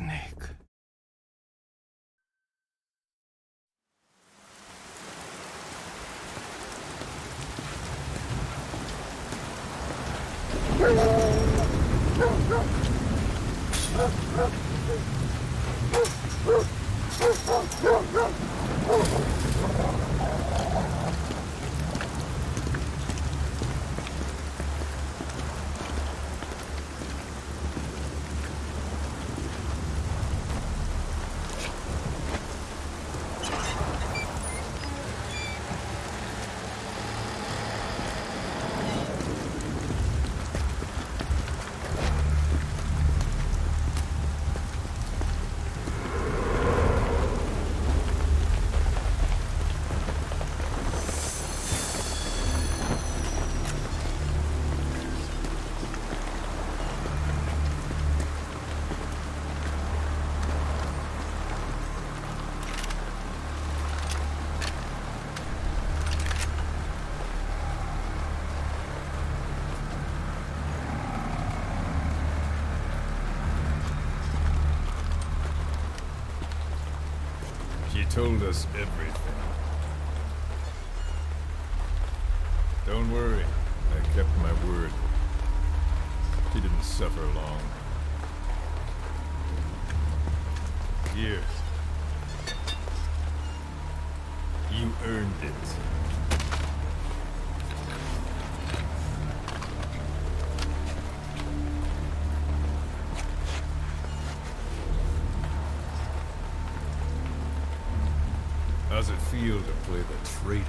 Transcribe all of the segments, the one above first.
snake. She told us everything. Don't worry, I kept my word. She didn't suffer long. Here. You earned it. How's it feel to play the traitor?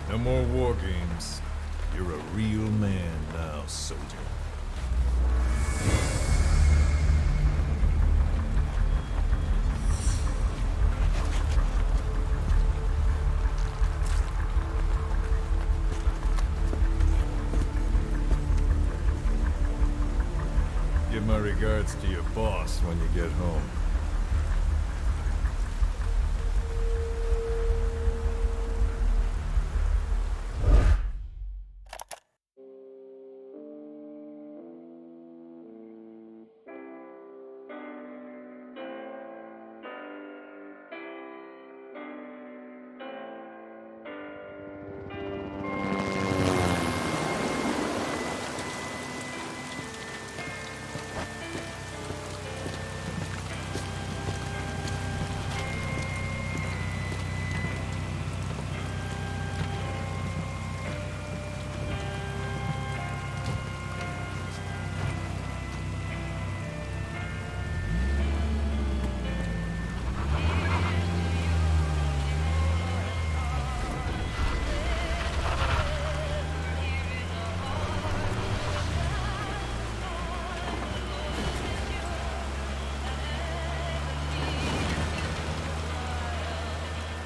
No more war games. You're a real man now, soldier. Give my regards to your boss when you get home.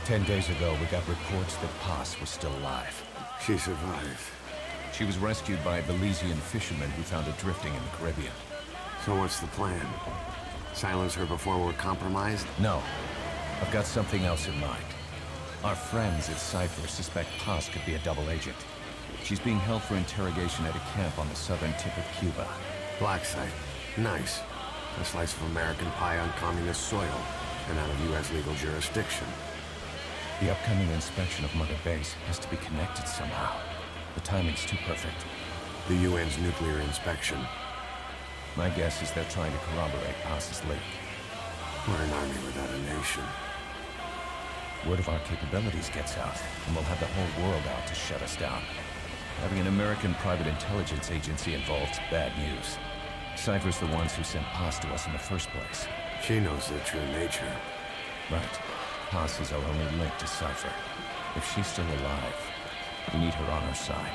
Ten days ago, we got reports that Paz was still alive. She survived. She was rescued by Belizean fishermen who found her drifting in the Caribbean. So what's the plan? Silence her before we're compromised? No. I've got something else in mind. Our friends at Cypher suspect Paz could be a double agent. She's being held for interrogation at a camp on the southern tip of Cuba. Black site. Nice. A slice of American pie on communist soil, and out of U.S. legal jurisdiction. The upcoming inspection of Mother Base has to be connected somehow. The timing's too perfect. The UN's nuclear inspection. My guess is they're trying to corroborate Paz's leak. We're an army without a nation. Word of our capabilities gets out, and we'll have the whole world out to shut us down. Having an American private intelligence agency involved's bad news. Cypher's the ones who sent Paz to us in the first place. She knows their true nature. Right. Paz is our only link to Cypher. If she's still alive, we need her on our side.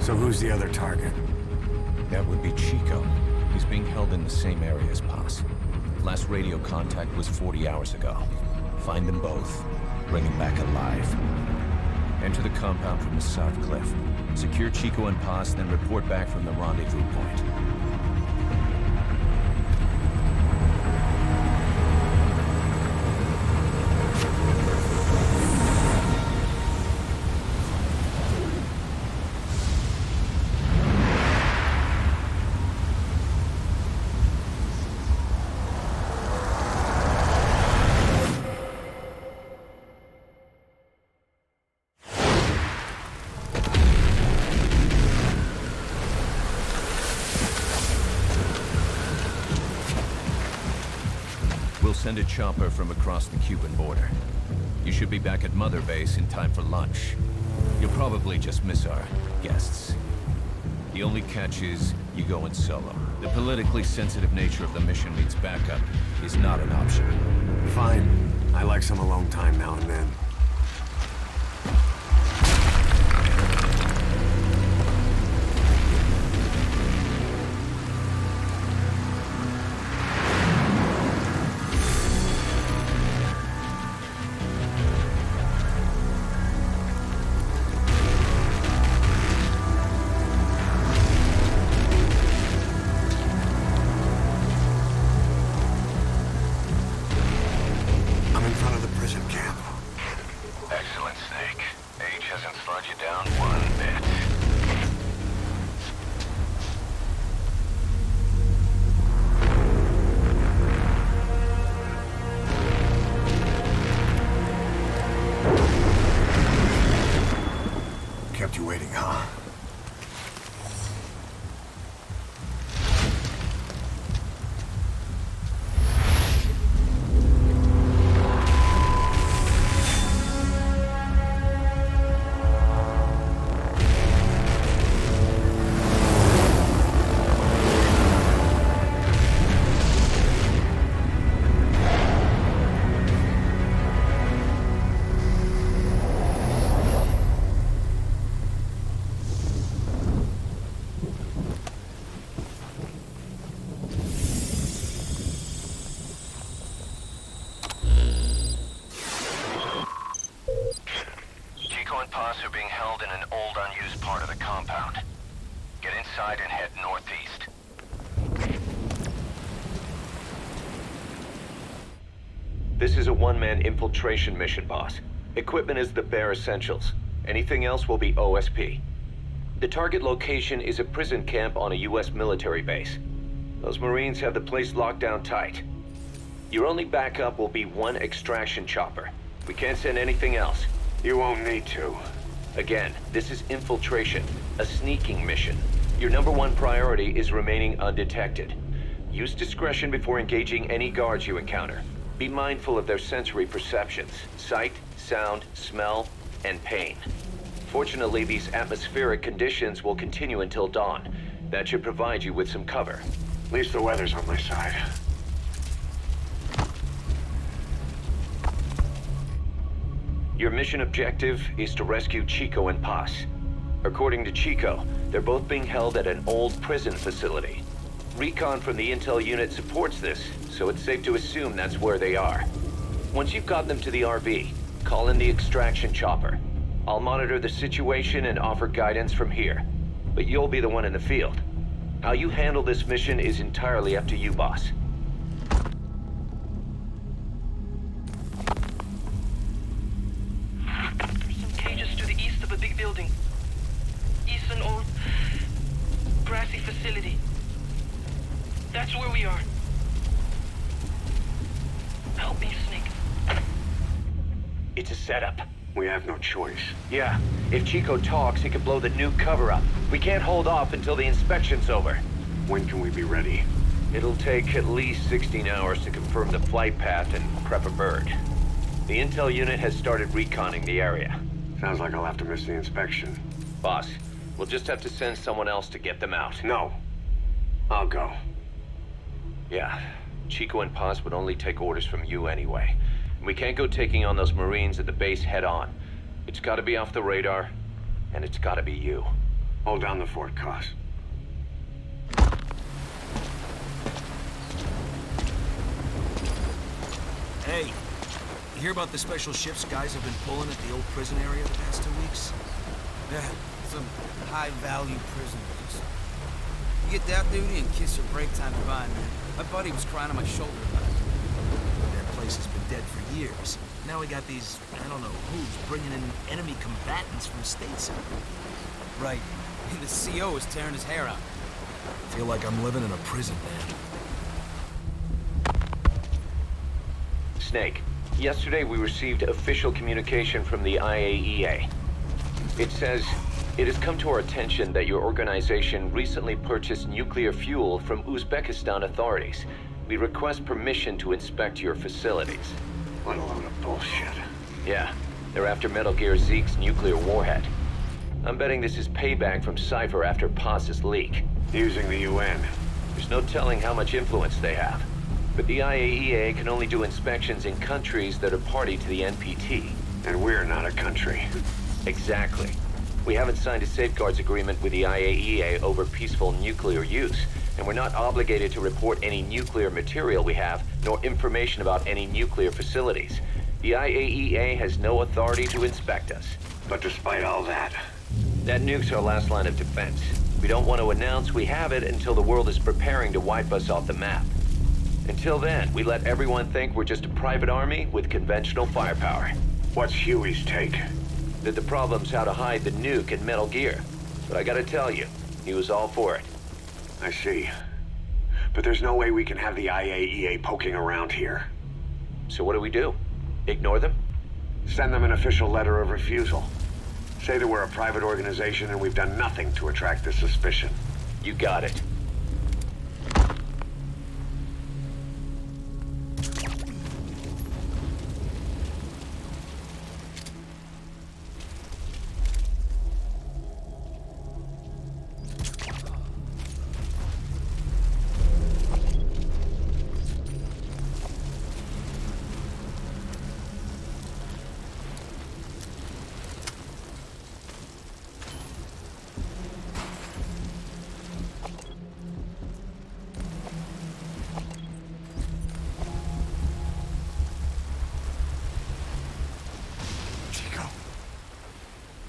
So who's the other target? That would be Chico. He's being held in the same area as Paz. Last radio contact was 40 hours ago. Find them both. Bring him back alive. Enter the compound from the south cliff. Secure Chico and Paz, then report back from the rendezvous point. Send a chopper from across the Cuban border. You should be back at Mother Base in time for lunch. You'll probably just miss our guests. The only catch is you go in solo. The politically sensitive nature of the mission means backup is not an option. Fine. I like some alone time now and then. Kept you waiting, huh? Are being held in an old, unused part of the compound. Get inside and head northeast. This is a one-man infiltration mission, boss. Equipment is the bare essentials. Anything else will be OSP. The target location is a prison camp on a U.S. military base. Those Marines have the place locked down tight. Your only backup will be one extraction chopper. We can't send anything else. You won't need to. Again, this is infiltration, a sneaking mission. Your #1 priority is remaining undetected. Use discretion before engaging any guards you encounter. Be mindful of their sensory perceptions: sight, sound, smell, and pain. Fortunately, these atmospheric conditions will continue until dawn. That should provide you with some cover. At least the weather's on my side. Your mission objective is to rescue Chico and Paz. According to Chico, they're both being held at an old prison facility. Recon from the intel unit supports this, so it's safe to assume that's where they are. Once you've got them to the RV, call in the extraction chopper. I'll monitor the situation and offer guidance from here, but you'll be the one in the field. How you handle this mission is entirely up to you, boss. Building. It's an old grassy facility. That's where we are. Help me, Snake. It's a setup. We have no choice. Yeah, if Chico talks, he could blow the new cover up. We can't hold off until the inspection's over. When can we be ready? It'll take at least 16 hours to confirm the flight path and prep a bird. The intel unit has started reconning the area. Sounds like I'll have to miss the inspection. Boss, we'll just have to send someone else to get them out. No. I'll go. Yeah, Chico and Paz would only take orders from you anyway. We can't go taking on those Marines at the base head on. It's gotta be off the radar, and it's gotta be you. Hold down the fort, Cos. Hey, you hear about the special ships guys have been pulling at the old prison area the past 2 weeks? Yeah, some high-value prisoners. You get out duty and kiss your break time goodbye, man. My buddy was crying on my shoulder about it. That place has been dead for years. Now we got these, I don't know who's, bringing in enemy combatants from stateside. Right. And the CO is tearing his hair out. I feel like I'm living in a prison, man. Snake, yesterday we received official communication from the IAEA. It says, it has come to our attention that your organization recently purchased nuclear fuel from Uzbekistan authorities. We request permission to inspect your facilities. What a load of bullshit. Yeah, they're after Metal Gear Zeke's nuclear warhead. I'm betting this is payback from Cypher after Paz's leak. Using the UN. There's no telling how much influence they have. But the IAEA can only do inspections in countries that are party to the NPT. And we're not a country. Exactly. We haven't signed a safeguards agreement with the IAEA over peaceful nuclear use, and we're not obligated to report any nuclear material we have, nor information about any nuclear facilities. The IAEA has no authority to inspect us. But despite all that, That nuke's our last line of defense. We don't want to announce we have it until the world is preparing to wipe us off the map. Until then, we let everyone think we're just a private army with conventional firepower. what's Huey's take? That the problem's how to hide the nuke in Metal Gear. But I gotta tell you, he was all for it. I see. But there's no way we can have the IAEA poking around here. So what do? Ignore them? Send them an official letter of refusal. Say that we're a private organization and we've done nothing to attract this suspicion. You got it.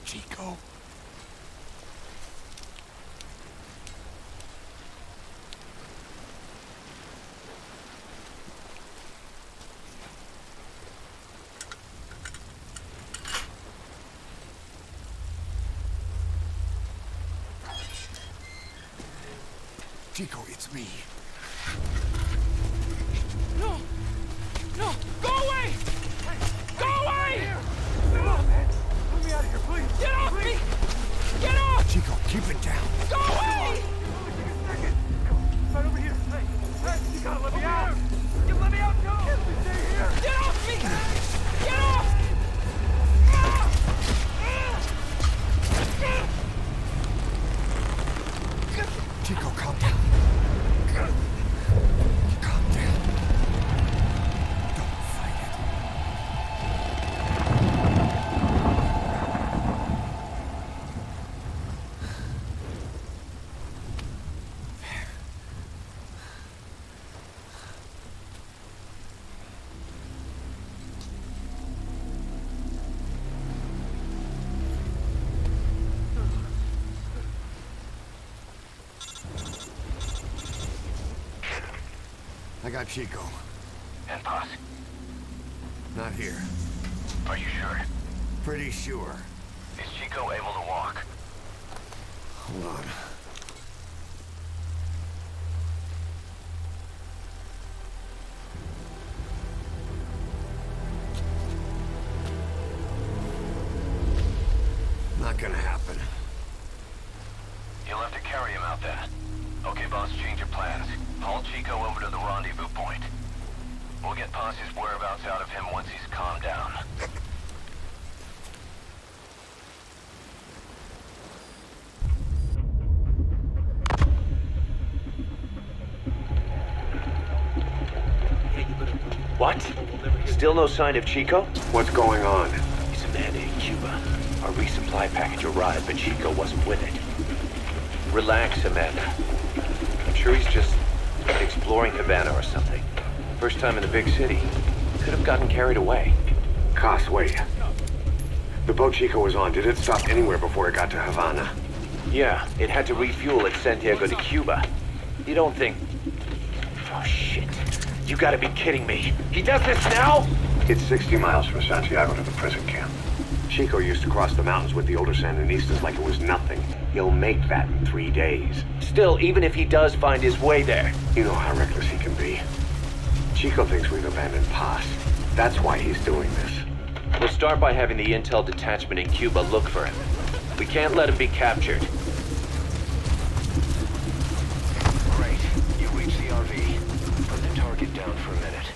Chico. Chico, it's me. No! No! Go away! Go away! No, man! Let me out of here, please! Get off me! Get off! Chico, keep it down. Go away! Right over here. Hey, you gotta let me out! You let me out, no! Stay here! Get off me! Get off! Chico, calm down. Calm down. Don't fight it. I got Chico. And Paz, Not here. are you sure? Pretty sure. Is Chico able to walk? Hold on. Not gonna happen. You'll have to carry him out then. Okay, boss, change your plans. Haul Chico over to the rendezvous point. We'll get Paz's whereabouts out of him once he's calmed down. What? Still no sign of Chico? What's going on? He's a man in Cuba. Our resupply package arrived, but Chico wasn't with it. Relax, Amanda. I'm sure he's just exploring Havana or something. First time in the big city. Could have gotten carried away. Cos, wait. The boat Chico was on, did it stop anywhere before it got to Havana? Yeah, it had to refuel at Santiago de Cuba. You don't think... Oh, shit. You gotta be kidding me. He does this now? It's 60 miles from Santiago to the prison camp. Chico used to cross the mountains with the older Sandinistas like it was nothing. He'll make that in 3 days. Still, even if he does find his way there... You know how reckless he can be. Chico thinks we've abandoned Paz. That's why he's doing this. We'll start by having the intel detachment in Cuba look for him. We can't let him be captured. Great. You reached the RV. Put the target down for a minute.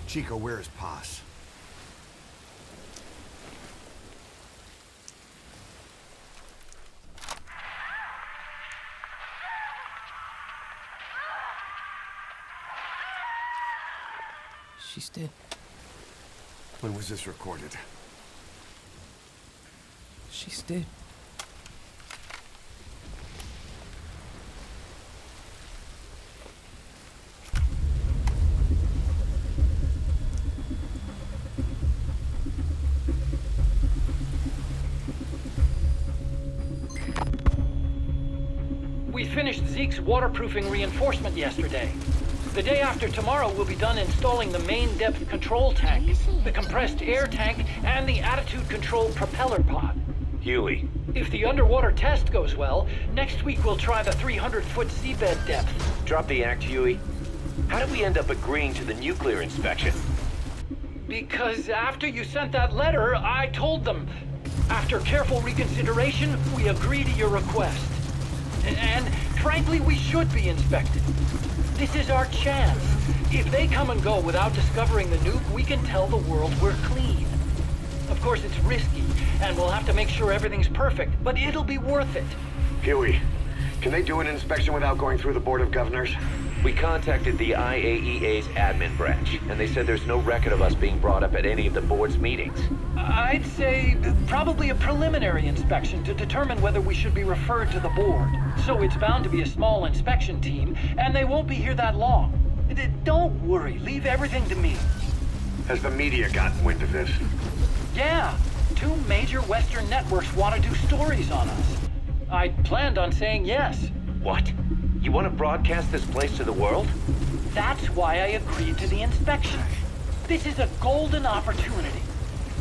Chico, where is Paz? She's dead. When was this recorded? She's dead. We finished Zeke's waterproofing reinforcement yesterday. The day after tomorrow, we'll be done installing the main depth control tank, the compressed air tank, and the attitude control propeller pod. Huey. If the underwater test goes well, next week we'll try the 300-foot seabed depth. Drop the act, Huey. How did we end up agreeing to the nuclear inspection? Because after you sent that letter, I told them. After careful reconsideration, we agree to your request. And frankly, we should be inspected. This is our chance. If they come and go without discovering the nuke, we can tell the world we're clean. Of course, it's risky, and we'll have to make sure everything's perfect, but it'll be worth it. Huey, can they do an inspection without going through the Board of Governors? We contacted the IAEA's admin branch, and they said there's no record of us being brought up at any of the board's meetings. I'd say probably a preliminary inspection to determine whether we should be referred to the board. So it's bound to be a small inspection team, and they won't be here that long. Don't worry, leave everything to me. Has the media gotten wind of this? Yeah, 2 major Western networks want to do stories on us. I planned on saying yes. What? You want to broadcast this place to the world? That's why I agreed to the inspection. This is a golden opportunity.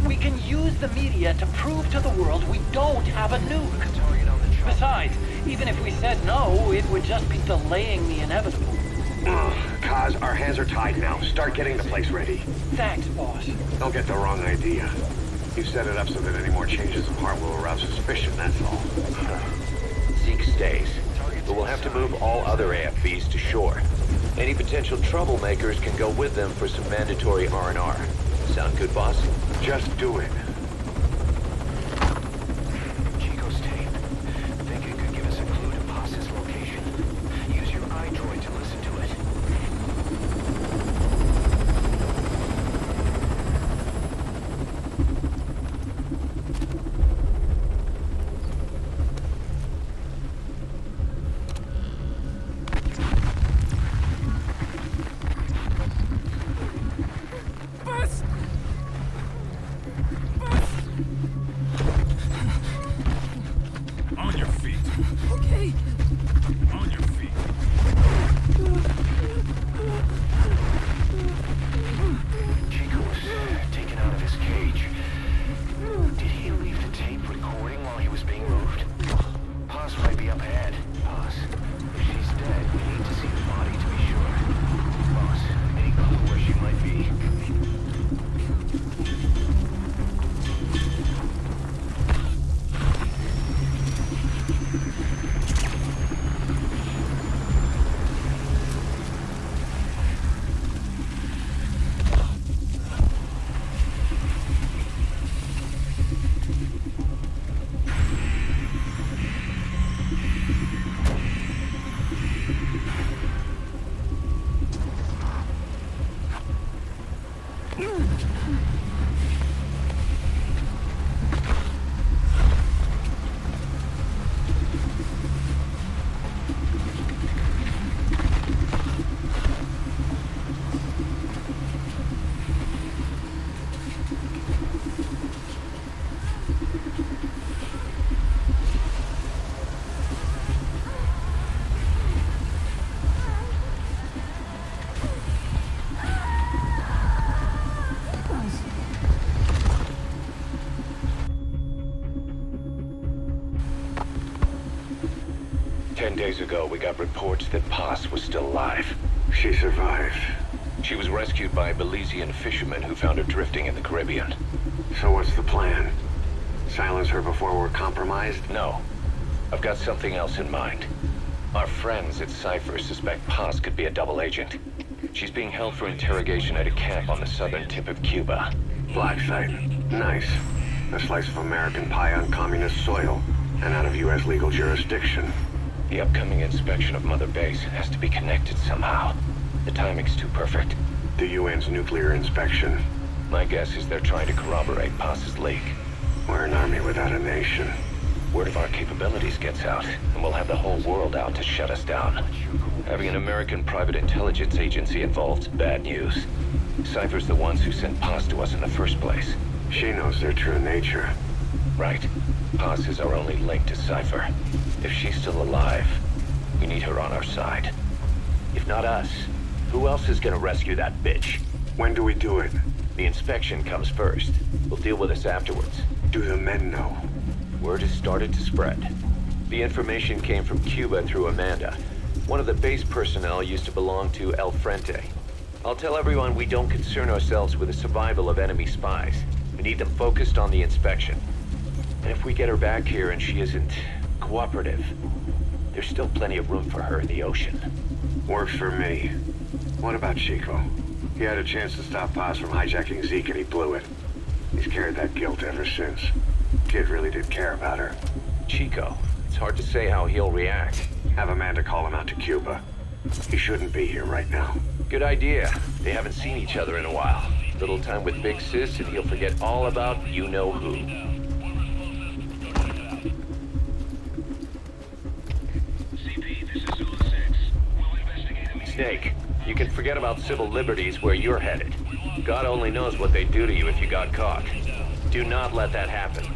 We can use the media to prove to the world we don't have a nuke. Besides, even if we said no, it would just be delaying the inevitable. Kaz, our hands are tied now. Start getting the place ready. Thanks, boss. Don't get the wrong idea. You set it up so that any more changes of heart will arouse suspicion, that's all. Zeke stays, but we'll have to move all other AFVs to shore. Any potential troublemakers can go with them for some mandatory R&R. Sound good, boss? Just do it. Chico's tape. Think it could give us a clue to Paz's location. Use your iDroid to listen to it. 10 days ago, we got reports that Paz was still alive. She survived. She was rescued by Belizean fishermen who found her drifting in the Caribbean. So what's the plan? Silence her before we're compromised? No. I've got something else in mind. Our friends at Cypher suspect Paz could be a double agent. She's being held for interrogation at a camp on the southern tip of Cuba. Black site. Nice. A slice of American pie on communist soil, and out of U.S. legal jurisdiction. The upcoming inspection of Mother Base has to be connected somehow. The timing's too perfect. The UN's nuclear inspection. My guess is they're trying to corroborate Paz's leak. We're an army without a nation. Word of our capabilities gets out, and we'll have the whole world out to shut us down. Having an American private intelligence agency involved's bad news. Cypher's the ones who sent Paz to us in the first place. She knows their true nature. Right. Paz is our only link to Cypher. If she's still alive, we need her on our side. If not us, who else is gonna rescue that bitch? When do we do it? The inspection comes first. We'll deal with this afterwards. Do the men know? Word has started to spread. The information came from Cuba through Amanda. One of the base personnel used to belong to El Frente. I'll tell everyone we don't concern ourselves with the survival of enemy spies. We need them focused on the inspection. And if we get her back here and she isn't cooperative, there's still plenty of room for her in the ocean. Works for me. What about Chico? He had a chance to stop Paz from hijacking Zeke and he blew it. He's carried that guilt ever since. Kid really did care about her. Chico, it's hard to say how he'll react. Have Amanda call him out to Cuba. He shouldn't be here right now. Good idea. They haven't seen each other in a while. Little time with Big Sis and he'll forget all about you-know-who. Snake, you can forget about civil liberties where you're headed. God only knows what they'd do to you if you got caught. Do not let that happen.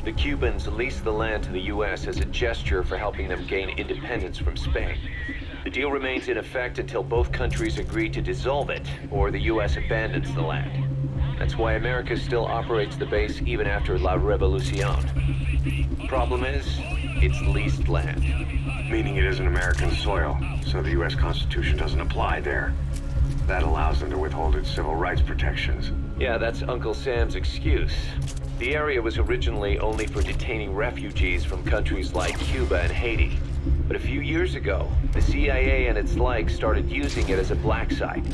The Cubans leased the land to the U.S. as a gesture for helping them gain independence from Spain. The deal remains in effect until both countries agree to dissolve it, or the U.S. abandons the land. That's why America still operates the base even after La Revolucion. Problem is, it's leased land. Meaning it isn't American soil, so the U.S. Constitution doesn't apply there. That allows them to withhold its civil rights protections. Yeah, that's Uncle Sam's excuse. The area was originally only for detaining refugees from countries like Cuba and Haiti. But a few years ago, the CIA and its like started using it as a black site.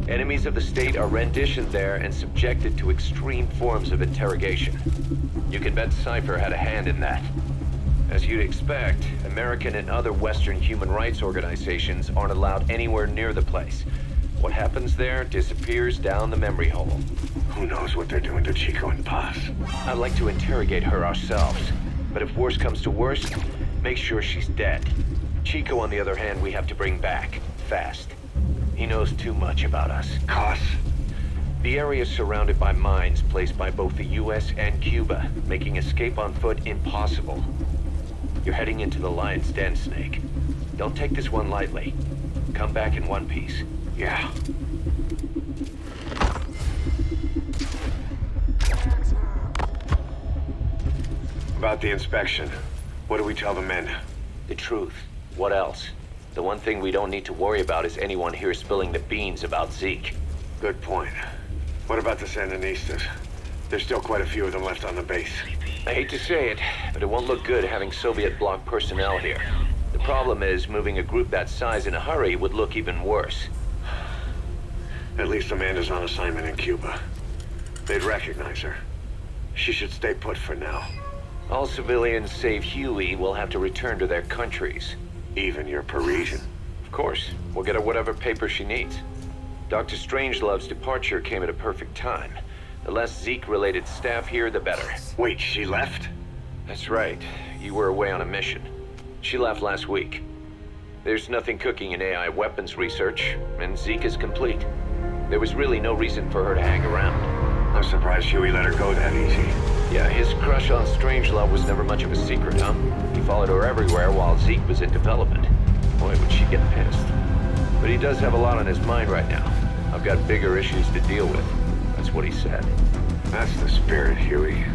Enemies of the state are renditioned there and subjected to extreme forms of interrogation. You can bet Cypher had a hand in that. As you'd expect, American and other Western human rights organizations aren't allowed anywhere near the place. What happens there disappears down the memory hole. Who knows what they're doing to Chico and Paz? I'd like to interrogate her ourselves, but if worse comes to worse, make sure she's dead. Chico, on the other hand, we have to bring back, fast. He knows too much about us. Cos? The area is surrounded by mines placed by both the U.S. and Cuba, making escape on foot impossible. You're heading into the Lion's Den, Snake. Don't take this one lightly. Come back in one piece. Yeah. About the inspection, what do we tell the men? The truth. What else? The one thing we don't need to worry about is anyone here spilling the beans about Zeke. Good point. What about the Sandinistas? There's still quite a few of them left on the base. I hate to say it, but it won't look good having Soviet bloc personnel here. The problem is, moving a group that size in a hurry would look even worse. At least Amanda's on assignment in Cuba. They'd recognize her. She should stay put for now. All civilians save Huey will have to return to their countries. Even your Parisian. Of course. We'll get her whatever paper she needs. Dr. Strangelove's departure came at a perfect time. The less Zeke-related staff here, the better. Wait, she left? That's right. You were away on a mission. She left last week. There's nothing cooking in AI weapons research, and Zeke is complete. There was really no reason for her to hang around. I'm surprised Huey let her go that easy. Yeah, his crush on Strangelove was never much of a secret, huh? He followed her everywhere while Zeke was in development. Boy, would she get pissed. But he does have a lot on his mind right now. I've got bigger issues to deal with. That's what he said. That's the spirit, Huey.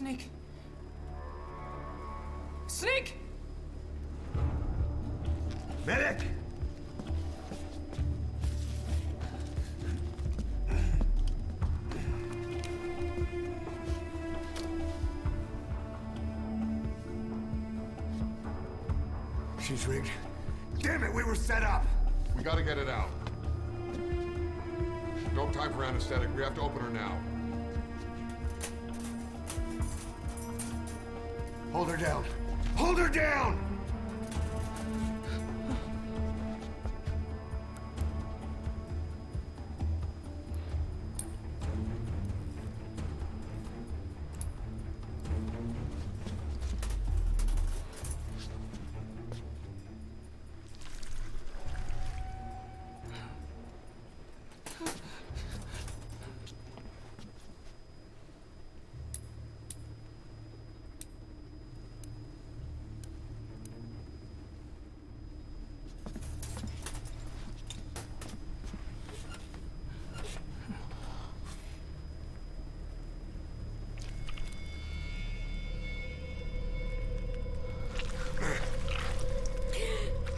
Snake! Snake! Medic! She's rigged. Damn it, we were set up! We gotta get it out. No time for anesthetic. We have to open her now. Hold her down! Hold her down!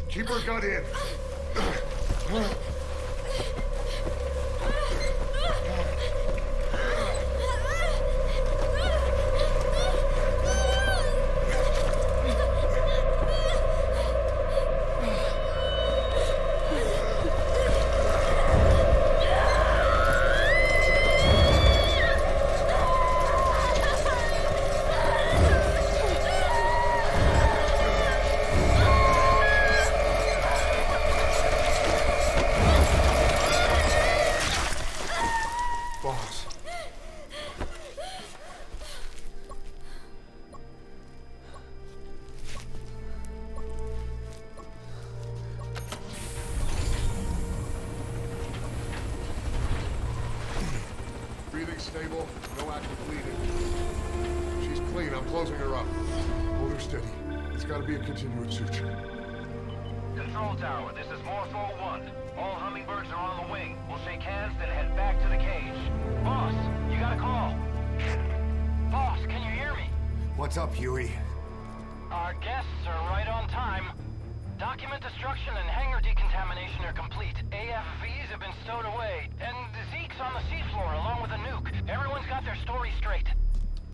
Keep her gun in. Boss. Breathing stable, no active bleeding. She's clean, I'm closing her up. Hold her steady. It's gotta be a continuous suture. Control tower, this is Morpho 1. All hummingbirds are on the wing. We'll shake hands, then head back to the cage. Boss, you got a call. Boss, can you hear me? What's up, Huey? Our guests are right on time. Document destruction and hangar decontamination are complete. AFVs have been stowed away, and Zeke's on the seafloor along with a nuke. Everyone's got their story straight.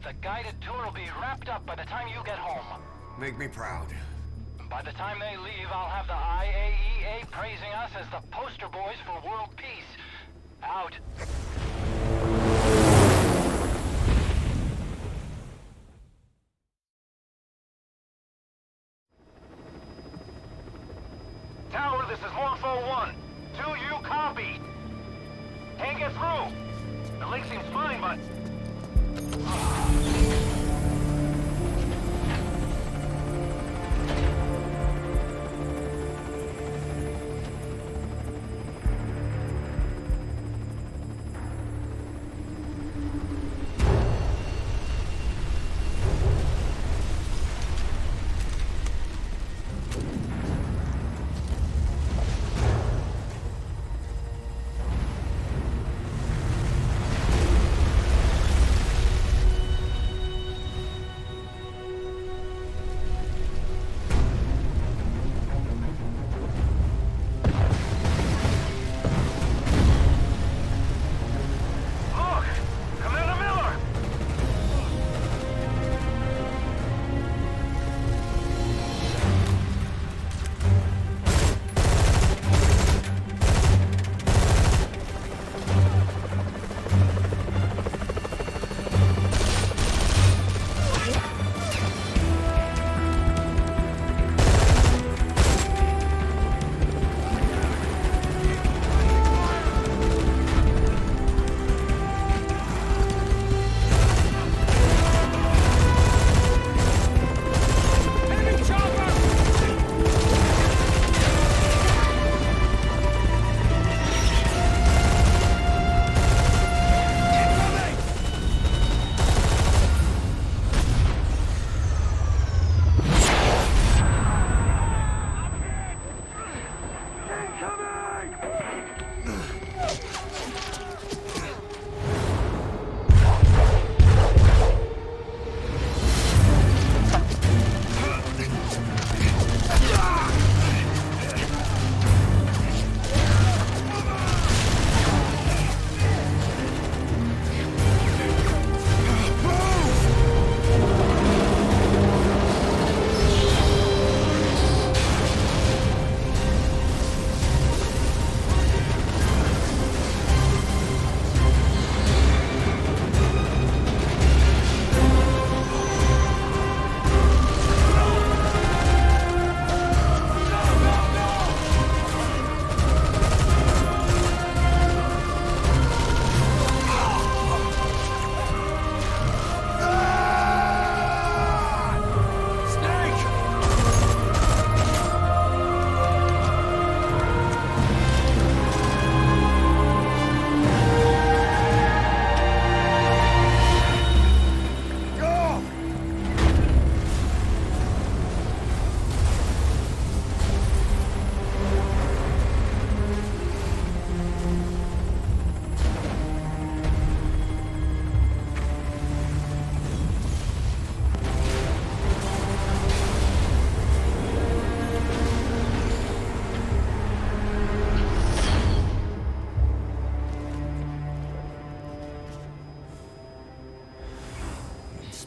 The guided tour will be wrapped up by the time you get home. Make me proud. By the time they leave, I'll have the IAEA praising us as the poster boys for world peace. Out. Tower, this is Morpho 1. Do you copy? Can't get through. The link seems fine, but...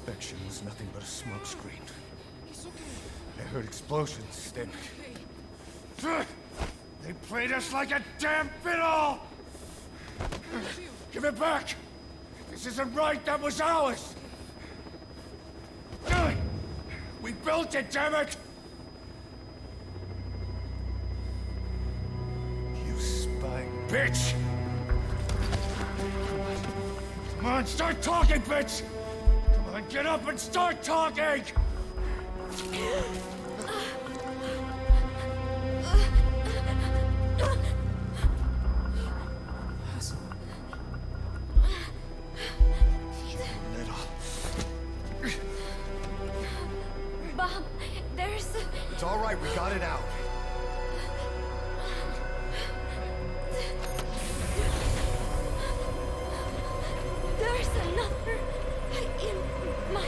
inspection was nothing but a smokescreen. I heard explosions, then... They played us like a damn fiddle! Give it back! This isn't right, that was ours! We built it, damn it! You spying bitch! Come on, start talking, bitch! Come on, get up and start talking! Bob, there's... It's all right, we got it out. There's another in my...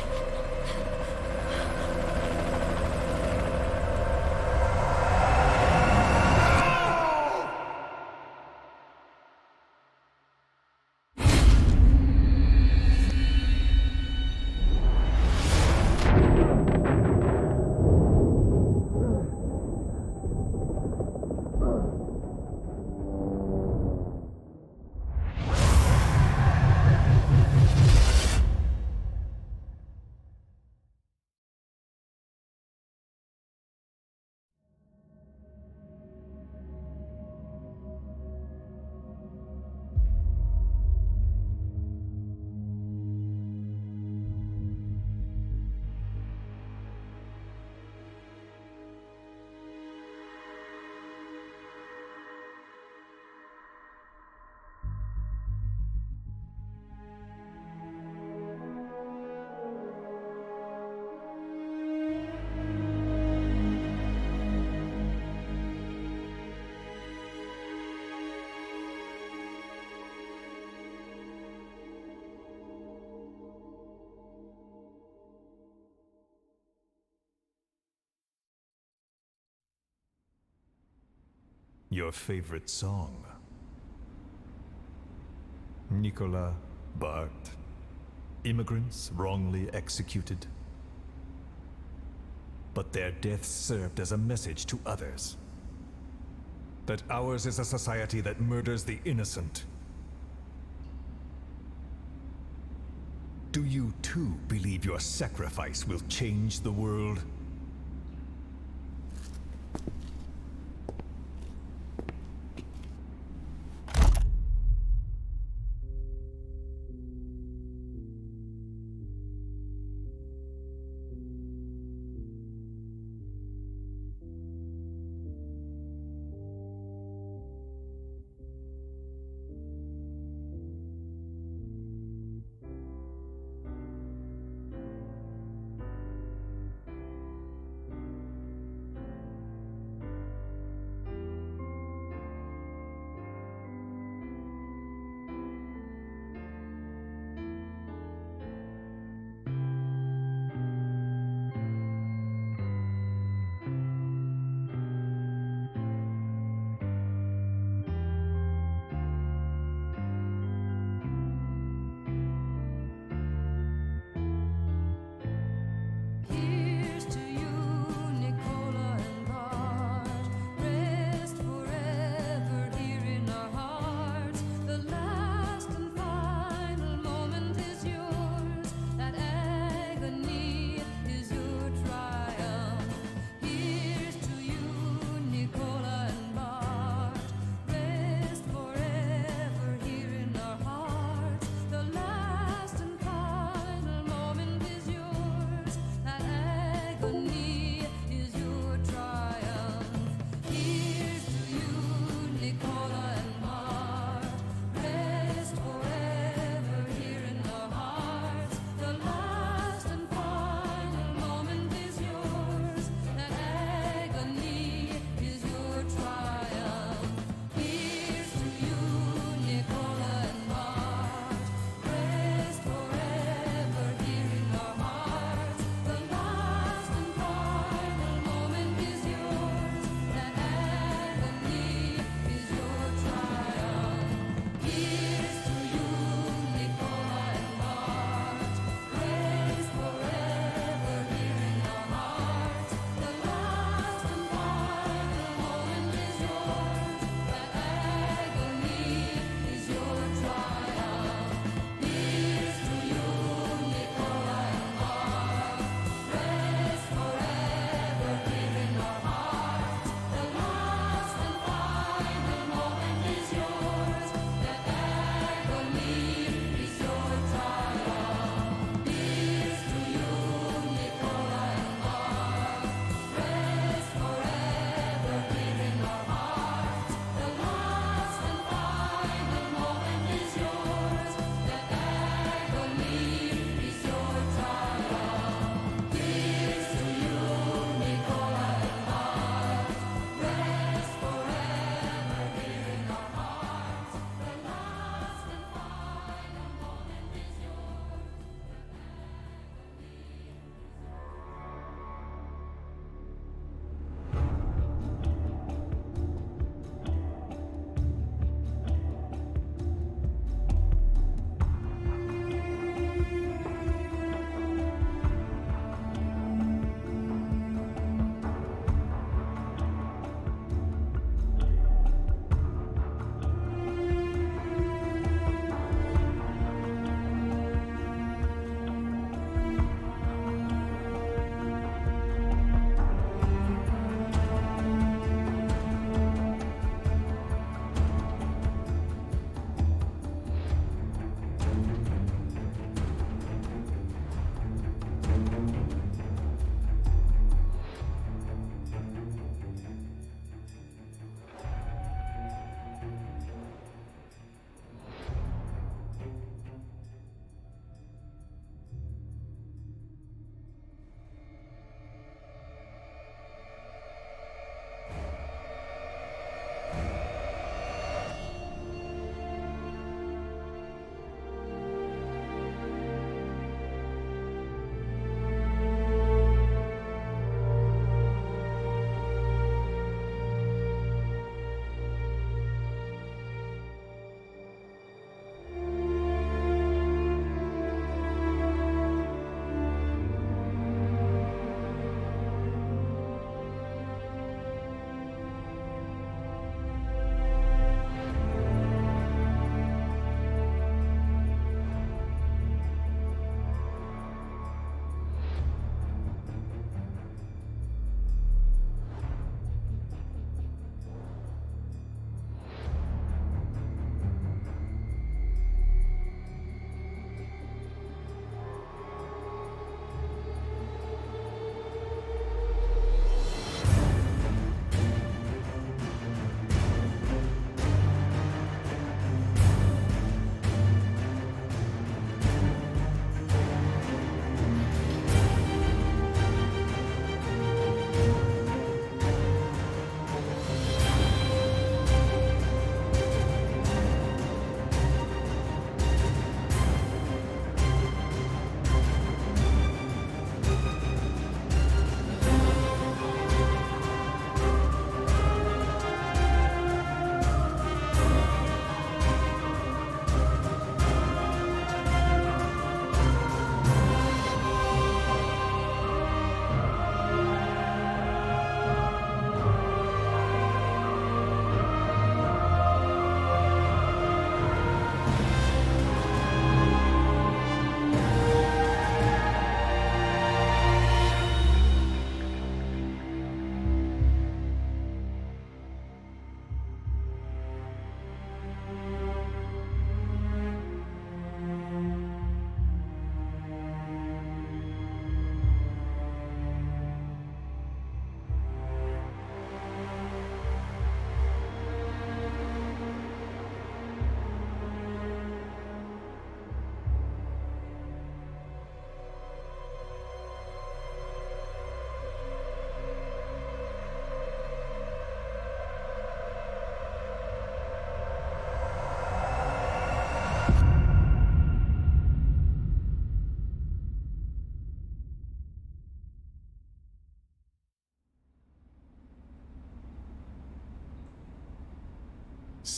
Your favorite song? Nicola, Bart, immigrants wrongly executed. But their deaths served as a message to others. That ours is a society that murders the innocent. Do you too believe your sacrifice will change the world?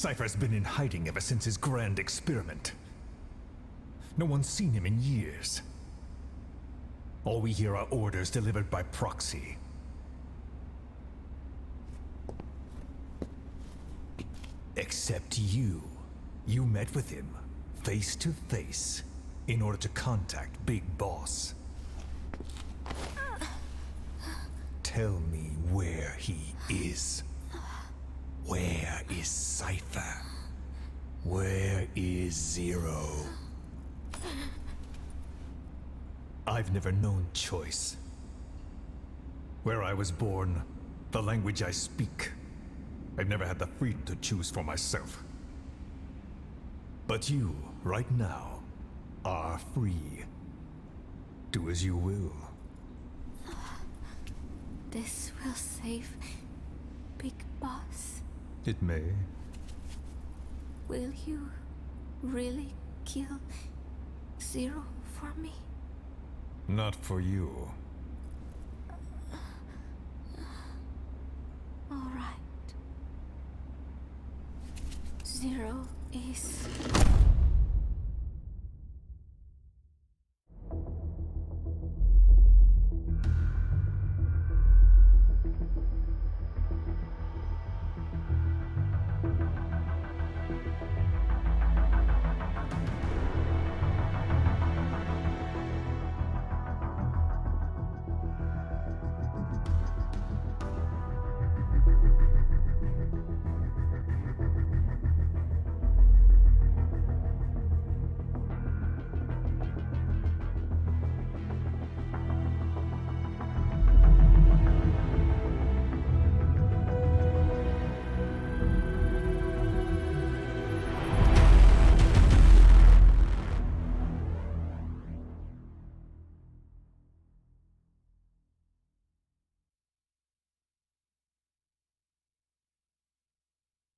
Cypher's been in hiding ever since his grand experiment. No one's seen him in years. All we hear are orders delivered by proxy. Except you. You met with him, face to face, in order to contact Big Boss. Tell me where he is. Where is Cypher? Where is Zero? I've never known choice. Where I was born, the language I speak, I've never had the freedom to choose for myself. But you, right now, are free. Do as you will. This will save Big Boss. It may. Will you really kill Zero for me? Not for you. All right. Zero is